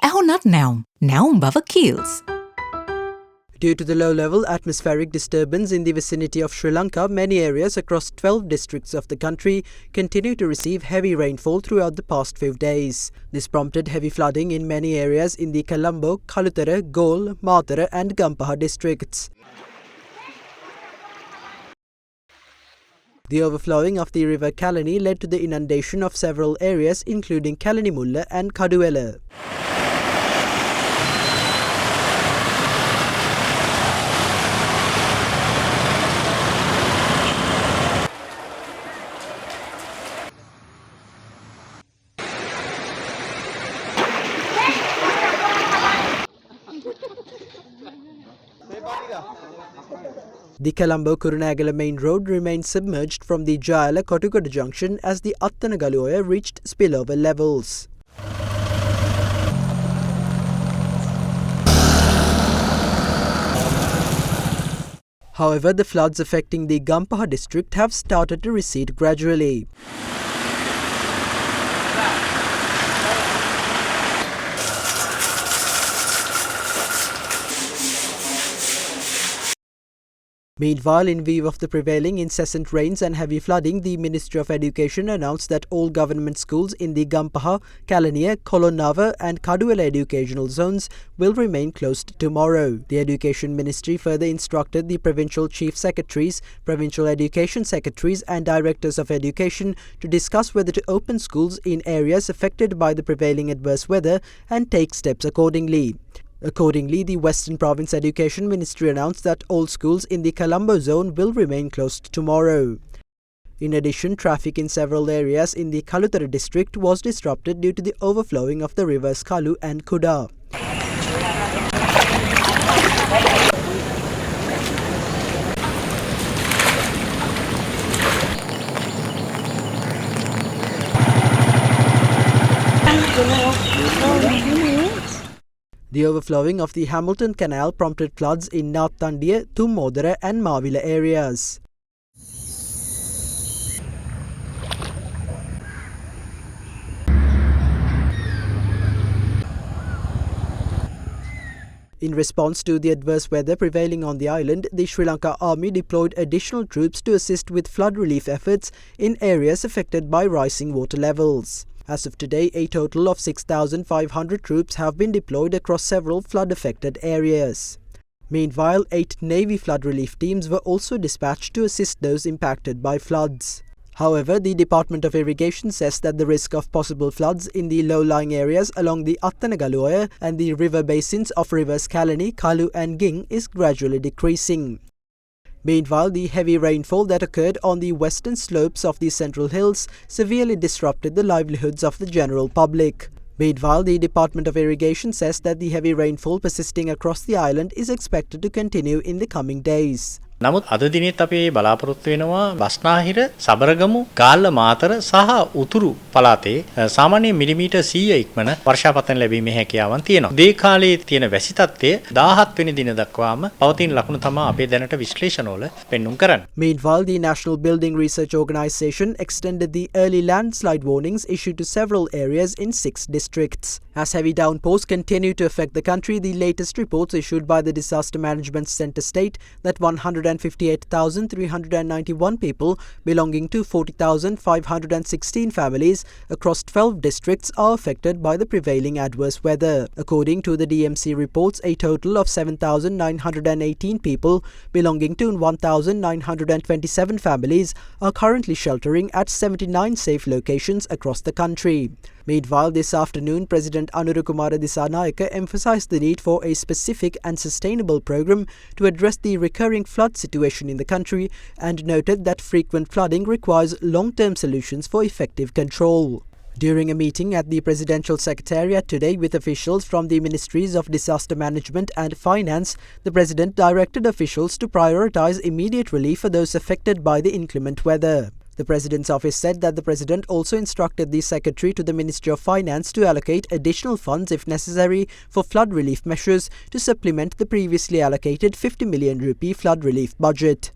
ඇහුනත් නැවුම් බව kills. Due to the low-level atmospheric disturbance in the vicinity of Sri Lanka, many areas across 12 districts of the country continue to receive heavy rainfall throughout the past few days. This prompted heavy flooding in many areas in the Colombo, Kalutara, Galle, Matara and Gampaha districts. The overflowing of the river Kalani led to the inundation of several areas including Kalanimulla and Kaduwela. The Colombo-Kurunegala main road remained submerged from the Jayala-Kotugoda junction as the Attanagaloya reached spillover levels. However, the floods affecting the Gampaha district have started to recede gradually. Meanwhile, in view of the prevailing incessant rains and heavy flooding, the Ministry of Education announced that all government schools in the Gampaha, Kalaniya, Kolonava and Kaduwela educational zones will remain closed tomorrow. The Education Ministry further instructed the Provincial Chief Secretaries, Provincial Education Secretaries and Directors of Education to discuss whether to open schools in areas affected by the prevailing adverse weather and take steps accordingly. Accordingly, the Western Province Education Ministry announced that all schools in the Colombo zone will remain closed tomorrow. In addition, traffic in several areas in the Kalutara district was disrupted due to the overflowing of the rivers Kalu and Kuda. The overflowing of the Hamilton Canal prompted floods in Nathandiya, Thummodara and Mavila areas. In response to the adverse weather prevailing on the island, the Sri Lanka Army deployed additional troops to assist with flood relief efforts in areas affected by rising water levels. As of today, a total of 6,500 troops have been deployed across several flood-affected areas. Meanwhile, 8 Navy flood relief teams were also dispatched to assist those impacted by floods. However, the Department of Irrigation says that the risk of possible floods in the low-lying areas along the Attanagaloya and the river basins of rivers Kalani, Kalu and Ging is gradually decreasing. Meanwhile, the heavy rainfall that occurred on the western slopes of the Central Hills severely disrupted the livelihoods of the general public. Meanwhile, the Department of Irrigation says that the heavy rainfall persisting across the island is expected to continue in the coming days. නමුත් අද දිනෙත් අපි බලාපොරොත්තු වෙනවා බස්නාහිර සබරගමු ගාල්ල මාතර සහ උතුරු පළාතේ සාමාන්‍ය millimetre 100 ඉක්මන වර්ෂාපතන ලැබීමේ හැකියාවන් තියෙනවා. මේ කාලයේ තියෙන වැසි තත්ත්වය 17 වෙනි දින දක්වාම පවතින ලකුණු තමයි අපේ දැනට විශ්ලේෂණවල පෙන්눔 කරන්නේ. Meanwhile, the National Building Research Organisation extended the early landslide warnings issued to several areas in 6 districts. As heavy downpours continue to affect the country, the latest reports issued by the Disaster Management Centre state that 158,391 people belonging to 40,516 families across 12 districts are affected by the prevailing adverse weather. According to the DMC reports, a total of 7,918 people belonging to 1,927 families are currently sheltering at 79 safe locations across the country. Meanwhile, this afternoon, President Anurukumara Disanayake emphasized the need for a specific and sustainable program to address the recurring flood situation in the country and noted that frequent flooding requires long-term solutions for effective control. During a meeting at the Presidential Secretariat today with officials from the Ministries of Disaster Management and Finance, the President directed officials to prioritize immediate relief for those affected by the inclement weather. The President's office said that the President also instructed the Secretary to the Ministry of Finance to allocate additional funds if necessary for flood relief measures to supplement the previously allocated 50 million rupee flood relief budget.